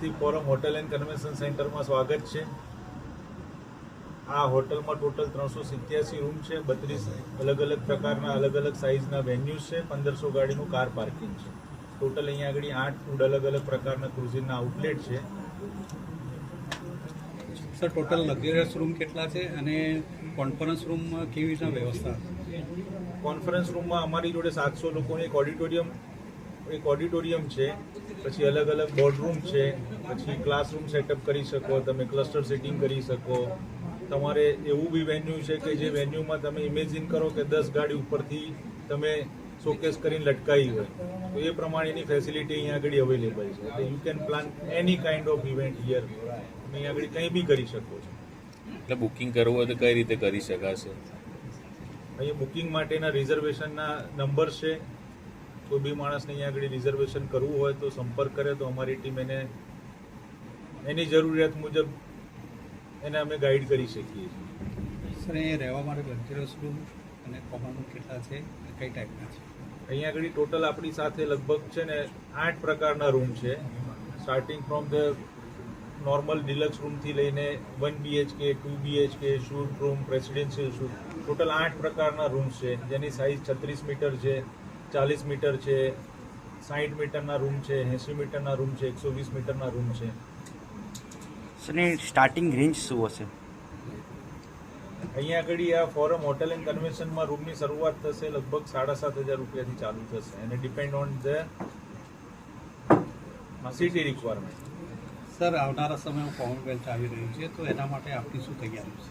આસ્થિક forum hotel and convention સેન્ટરમાં સ્વાગત છે. આ હોટલમાં ટોટલ 387 રૂમ છે, 32 અલગ અલગ પ્રકારના અલગ અલગ સાઇઝના વેન્યુઝ છે, 1500 ગાડીનું કાર પાર્કિંગ છે. ટોટલ અહીંયા આગળ 8 ફૂડ અલગ અલગ પ્રકારના ક્રુઝિનના આઉટલેટ છે. સર, ટોટલ લક્ઝરિયસ રૂમ કેટલા છે અને કોન્ફરન્સ રૂમ કેવી રીતના વ્યવસ્થા? કોન્ફરન્સ રૂમમાં અમારી જોડે 700 લોકોની એક ઓડિટોરિયમ છે, પછી અલગ અલગ બોર્ડરૂમ છે, પછી ક્લાસરૂમ સેટઅપ કરી શકો, તમે ક્લસ્ટર સેટિંગ કરી શકો. તમારે એવું બી વેન્યુ છે કે જે વેન્યુમાં તમે ઇમેજિન કરો કે 10 ગાડી ઉપરથી તમે શોકેસ કરીને લટકાવી હોય તો એ પ્રમાણેની ફેસિલિટી અહીંયા આગળ અવેલેબલ છે. એટલે you can plan any kind of event here. અહીંયા આગળ કંઈ બી કરી શકો છો. એટલે બુકિંગ કરવું હોય તો કઈ રીતે કરી શકાશે? અહીંયા બુકિંગ માટેના રિઝર્વેશનના નંબર છે. કોઈ બી માણસને અહીંયા આગળ રિઝર્વેશન કરવું હોય તો સંપર્ક કરે તો અમારી ટીમ એની જરૂરિયાત મુજબ એને અમે ગાઈડ કરી શકીએ છીએ. સર, અહીંયા રહેવા માટે લક્ઝરિયસ રૂમ અને કોમન રૂમ કેટલા છે, કઈ ટાઈપના છે? અહીંયા આગળ ટોટલ આપણી સાથે લગભગ છે ને 8 પ્રકારના રૂમ છે, starting from the normal deluxe રૂમથી લઈને 1 BHK, 2 BHK, suite room, presidential suite, total 8 પ્રકારના રૂમ્સ છે, જેની સાઇઝ 36 મીટર છે, 40 મીટર છે, 60 મીટરના રૂમ છે, 80 મીટરના રૂમ છે, 120 મીટરના રૂમ છે. સરની સ્ટાર્ટિંગ રેન્જ શું હશે? અહીંયા આગળ આ ફોરમ હોટલ એન્ડ કન્વેન્શનમાં રૂમની શરૂઆત થશે લગભગ 7,500 રૂપિયાથી ચાલુ થશે અને depend on the city requirement. Sir, આવનારા સમયમાં કોમનવેલ્થ આવી રહ્યું છે તો એના માટે આપની શું તૈયારી છે?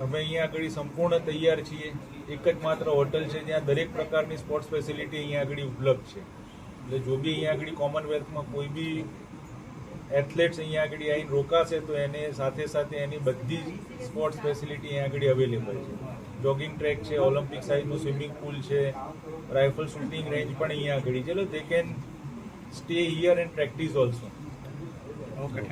અમે અહીંયા આગળ સંપૂર્ણ તૈયાર છીએ. એક જ માત્ર હોટલ છે જ્યાં દરેક પ્રકારની સ્પોર્ટ્સ ફેસિલિટી અહીંયા આગળ ઉપલબ્ધ છે. એટલે જો બી અહીંયા આગળ કોમનવેલ્થમાં કોઈ બી એથ્લેટ્સ અહીંયા આગળ આવીને રોકાશે તો એને સાથે સાથે એની બધી સ્પોર્ટ્સ ફેસિલિટી અહીંયા આગળ અવેલેબલ છે. જોગિંગ ટ્રેક છે, ઓલિમ્પિક સાઇઝનું સ્વિમિંગ પુલ છે, રાઇફલ શૂટિંગ રેન્જ પણ અહીંયા આગળ છે. They can stay here and practice also. Okay.